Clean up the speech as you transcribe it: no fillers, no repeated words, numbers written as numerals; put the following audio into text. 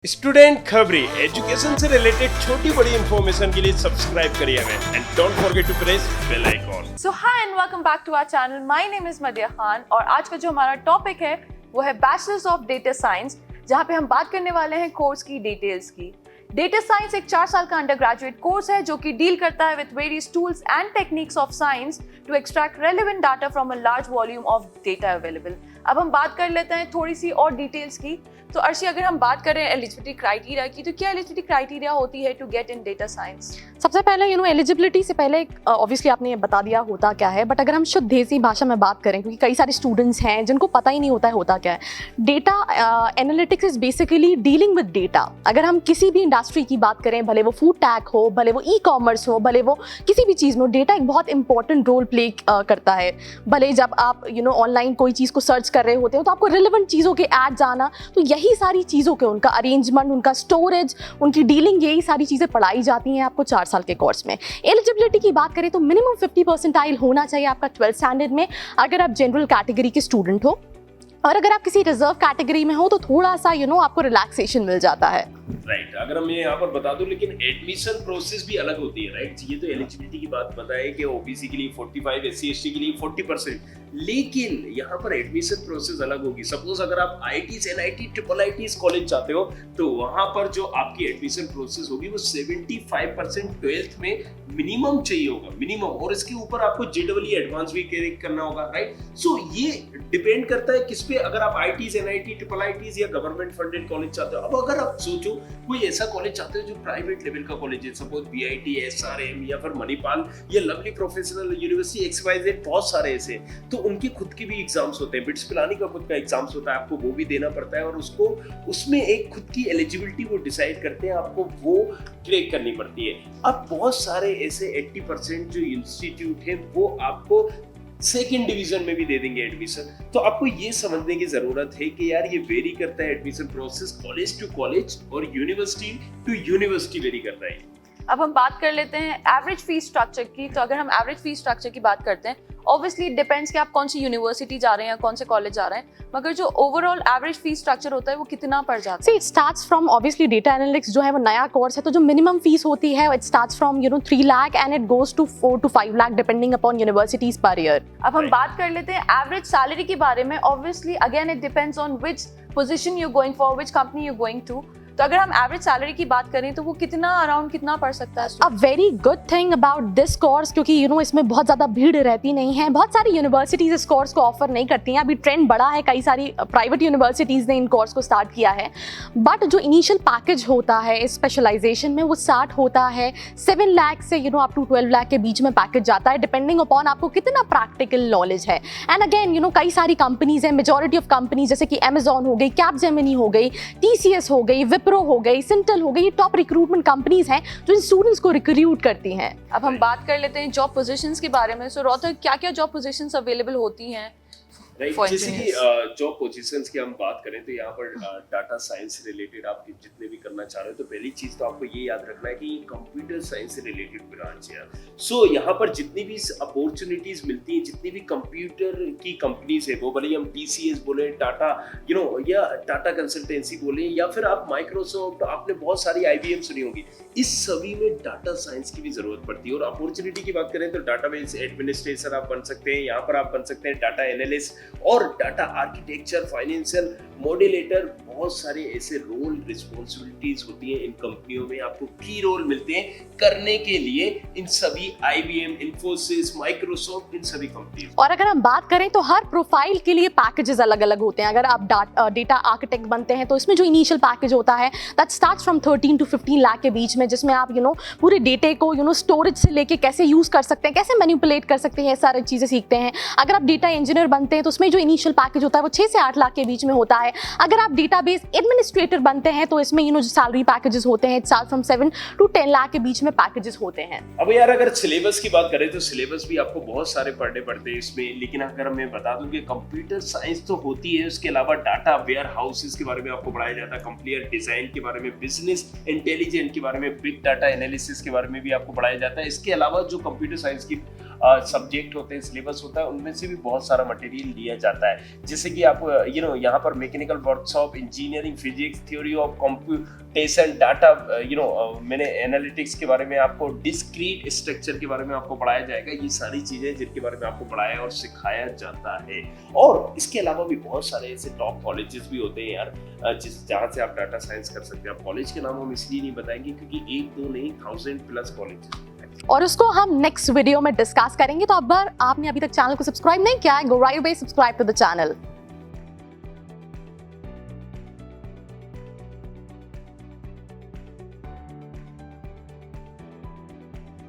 Student खबरी education से related छोटी बड़ी इंफॉर्मेशन के लिए सब्सक्राइब करिए हमें and don't forget to press bell icon. So hi and welcome back to our channel. My name is Madiya Khan और आज का जो हमारा टॉपिक है वो है बैचलर्स ऑफ डेटा साइंस, जहां पे हम बात करने वाले हैं कोर्स की डिटेल्स की। डेटा साइंस एक 4 साल का अंडर ग्रेजुएट कोर्स है जो कि डील करता है with various tools and techniques of science to extract relevant data from a large volume of data available. अब हम बात कर लेते हैं थोड़ी सी और डिटेल्स की। तो अर्शी, अगर हम बात करें एलिजिबिलिटी क्राइटेरिया की, तो क्या एलिजिबिलिटी क्राइटेरिया होती है to get in data science? सबसे पहले एलिजिबिलिटी से पहले ऑब्वियसली आपने ये बता दिया होता क्या है, बट अगर हम शुद्ध देसी भाषा में बात करें, क्योंकि कई सारे स्टूडेंट्स हैं जिनको पता ही नहीं होता है होता क्या है। Data analytics is basically dealing with data. अगर हम किसी भी इंडस्ट्री की बात करें, भले वो फूड टैक हो, भले वो ई कॉमर्स हो, भले वो किसी भी चीज़ में हो, डेटा एक बहुत इंपॉर्टेंट रोल प्ले करता है। भले जब आप ऑनलाइन कोई चीज़ को सर्च कर रहे होते हो तो आपको रिलेवेंट चीज़ों के एड्स आना, तो यही सारी चीज़ों के उनका अरेंजमेंट, उनका स्टोरेज, उनकी डीलिंग, यही सारी चीज़ें पढ़ाई जाती हैं आपको 4 साल के कोर्स में। एलिजिबिलिटी की बात करें तो मिनिमम 50 परसेंटाइल होना चाहिए आपका 12th स्टैंडर्ड में, अगर आप जनरल कैटेगरी के स्टूडेंट हो। और अगर आप किसी रिजर्व कैटेगरी में हो तो थोड़ा सा आपको रिलैक्सेशन मिल जाता है। राइट, अगर हम ये यहाँ पर बता दूं, लेकिन एडमिशन प्रोसेस भी अलग होती है। राइट, ये तो एलिजिबिलिटी की बात बताए कि ओबीसी के लिए 45, एससी एसटी के लिए 40%, लेकिन यहाँ पर एडमिशन प्रोसेस अलग होगी। सपोज अगर आप IITs, NIT, triple ITs college जाते हो तो वहां पर जो आपकी एडमिशन प्रोसेस होगी वो 75% 12th में मिनिमम चाहिए होगा, मिनिमम, और इसके ऊपर आपको जेडब्ल्यू एडवांस भी करना होगा। राइट, सो ये डिपेंड करता है किस पे। अगर आप आईआईटीज, एनआईटी, ट्रिपल आईटीज या गवर्नमेंट फंडेड कॉलेज चाहते हो, अब अगर आप सोचो कोई ऐसा कॉलेज चाहते हो जो प्राइवेट लेवल का कॉलेज है, सपोज बीआईटी, एसआरएम या फिर मणिपाल या लवली प्रोफेशनल यूनिवर्सिटी एक्सवाईजेड, बहुत सारे ऐसे, तो उनके खुद के भी एग्जाम्स होते हैं। बिट्स पिलानी का खुद का एग्जाम्स होता है, आपको वो भी देना पड़ता है और उसको उसमें एक खुद की एलिजिबिलिटी वो डिसाइड करते हैं, आपको वो क्रैक करनी पड़ती है। अब बहुत सारे ऐसे 80% जो इंस्टीट्यूट है वो आपको सेकेंड डिवीजन में भी दे देंगे एडमिशन। तो आपको ये समझने की जरूरत है कि यार ये वेरी करता है admission process, college to college और यूनिवर्सिटी टू यूनिवर्सिटी वेरी करता है। अब हम बात कर लेते हैं एवरेज फीस स्ट्रक्चर की। तो अगर हम एवरेज फीस स्ट्रक्चर की बात करते हैं, ऑब्वियसली इट डिपेंड्स कि आप कौन सी यूनिवर्सिटी जा रहे हैं या कौन से कॉलेज जा रहे हैं, मगर जो ओवरऑल एवरेज फीस स्ट्रक्चर होता है वो कितना पड़ जाता है? It starts from, obviously data analytics जो है वो नया कोर्स है, तो जो मिनिमम फीस होती है it starts from 3 lakh and it goes to 4 to 5 lakh depending upon universities पर ईयर। अब हम बात कर लेते हैं एवरेज सैलरी के बारे में। Obviously again it depends on which position you going for, which company you going to. तो अगर हम एवरेज सैलरी की बात करें तो वो कितना अराउंड कितना पड़ सकता है? A very good thing about this course, क्योंकि इसमें बहुत ज़्यादा भीड़ रहती नहीं है। बहुत सारी यूनिवर्सिटीज़ इस कोर्स को ऑफर नहीं करती हैं। अभी ट्रेंड बढ़ा है, कई सारी प्राइवेट यूनिवर्सिटीज़ ने इन कोर्स को स्टार्ट किया है। बट जो इनिशियल पैकेज होता है इस स्पेशलाइजेशन में वो स्टार्ट होता है 7 लाख से अप टू 12 लाख के बीच में पैकेज जाता है, डिपेंडिंग अपॉन आपको कितना प्रैक्टिकल नॉलेज है। एंड अगेन कई सारी कंपनीज हैं, मेजॉरिटी ऑफ कंपनीज जैसे कि अमेजॉन हो गई, कैपजेमिनी हो गई, TCS हो गई, विप्रो हो गई, सिंटल हो गई, ये टॉप रिक्रूटमेंट कंपनीज हैं जो इन स्टूडेंट्स को रिक्रूट करती हैं। अब हम बात कर लेते हैं जॉब पोजीशंस के बारे में। सो रोहतक, क्या क्या जॉब पोजीशंस अवेलेबल होती हैं? राइट, जैसे कि जॉब पोजीशंस की हम बात करें तो यहाँ पर डाटा साइंस से रिलेटेड आप जितने भी करना चाह रहे हो, तो पहली चीज तो आपको ये याद रखना है कि ये कंप्यूटर साइंस से रिलेटेड ब्रांच है। सो यहाँ पर जितनी भी अपॉर्चुनिटीज मिलती हैं, जितनी भी कंप्यूटर की कंपनीज है, वो भले हम TCS बोले, टाटा या टाटा कंसल्टेंसी बोले, या फिर आप माइक्रोसॉफ्ट, आपने बहुत सारी IBM सुनी होगी, इस सभी में डाटा साइंस की भी जरूरत पड़ती है। और अपॉर्चुनिटी की बात करें तो डाटाबेस एडमिनिस्ट्रेटर आप बन सकते हैं, यहाँ पर आप बन सकते हैं डाटा एनालिस्ट और डाटा आर्किटेक्चर, फाइनेंशियल मॉड्यूलेटर, बहुत सारे ऐसे रोल रिस्पॉन्सिबिलिटीज होती हैं इन कंपनियों में, आपको की रोल मिलते हैं करने के लिए इन सभी IBM, इन्फोसिस, माइक्रोसॉफ्ट, इन सभी कंपनियों। और अगर हम बात करें तो हर प्रोफाइल के लिए पैकेजेस अलग अलग होते हैं। अगर आप डेटा आर्किटेक्ट बनते हैं तो इसमें जो इनिशियल पैकेज होता है that starts from 13 to 15 lakh के बीच में, जिसमें आप पूरे डेटे को स्टोरेज से लेके कैसे यूज कर सकते हैं, कैसे मैनिपुलेट कर सकते हैं, सारी चीजें सीखते हैं। अगर आप डेटा इंजीनियर बनते हैं तो उसमें जो इनिशियल पैकेज होता है वो 6 से 8 लाख के बीच में होता है। अगर आप डेटाबेस एडमिनिस्ट्रेटर बनते हैं तो इसमें जो सैलरी पैकेजेस होते हैं स्टार्ट फ्रॉम 7 to 10 लाख के बीच में पैकेजेस होते हैं। अब यार अगर सिलेबस की बात करें तो सिलेबस भी आपको बहुत सारे पढ़ने पड़ते हैं इसमें, लेकिन अगर मैं बता दूं कि कंप्यूटर साइंस तो होती है, उसके अलावा डाटा वेयर हाउसेस के बारे में आपको पढ़ाया जाता है, कंप्यूटर डिजाइन के बारे में, बिजनेस इंटेलिजेंस के बारे में, बिग डाटा एनालिसिस के बारे में भी आपको पढ़ाया जाता है। इसके अलावा जो कंप्यूटर साइंस की सब्जेक्ट होते हैं, सिलेबस होता है, उनमें से भी बहुत सारा मटेरियल लिया जाता है। जैसे कि आप यहाँ पर mechanical workshop, engineering, physics, theory of computation, data, मैंने एनालिटिक्स के बारे में आपको, डिस्क्रीट स्ट्रक्चर के बारे में आपको पढ़ाया जाएगा। ये सारी चीजें जिनके बारे में आपको पढ़ाया और सिखाया जाता है। और इसके अलावा भी बहुत सारे ऐसे टॉप कॉलेजेस भी होते हैं यार, जहाँ से आप डाटा साइंस कर सकते हैं। आप कॉलेज के नाम हम इसलिए नहीं बताएंगे क्योंकि 1-2 नहीं, 1000+ कॉलेजेस, और उसको हम नेक्स्ट वीडियो में डिस्कस करेंगे। तो अगर आपने अभी तक चैनल को सब्सक्राइब नहीं किया है, go right away, subscribe to the channel.